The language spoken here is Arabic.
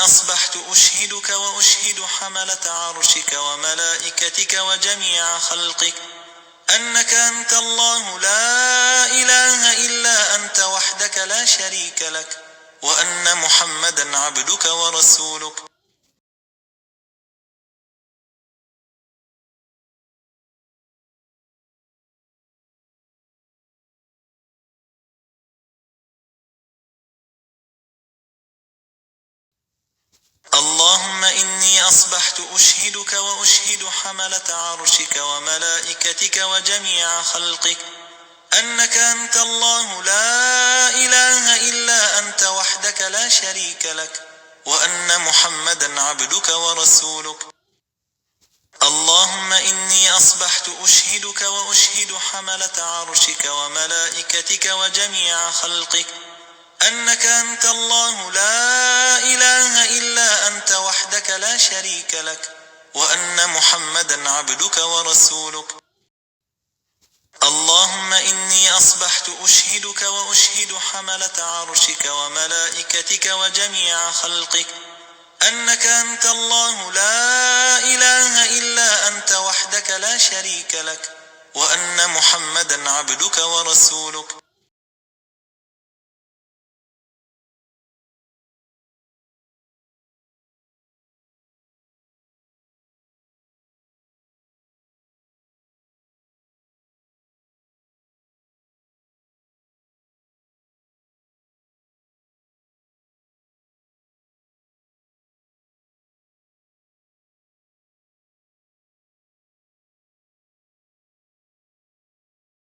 أصبحت أشهدك وأشهد حملة عرشك وملائكتك وجميع خلقك أنك أنت الله لا إله إلا أنت وحدك لا شريك لك، وأن محمدا عبدك ورسولك. اللهم إني أصبحت أشهدك وأشهد حملة عرشك وملائكتك وجميع خلقك أنك أنت الله لا إله إلا أنت وحدك لا شريك لك، وأن محمدا عبدك ورسولك. اللهم إني أصبحت أشهدك وأشهد حملة عرشك وملائكتك وجميع خلقك أنك أنت الله لا إله إلا أنت وحدك لا شريك لك، وأن محمدا عبدك ورسولك. اللهم إني أصبحت أشهدك وأشهد حملة عرشك وملائكتك وجميع خلقك أنك أنت الله لا إله إلا أنت وحدك لا شريك لك، وأن محمدا عبدك ورسولك.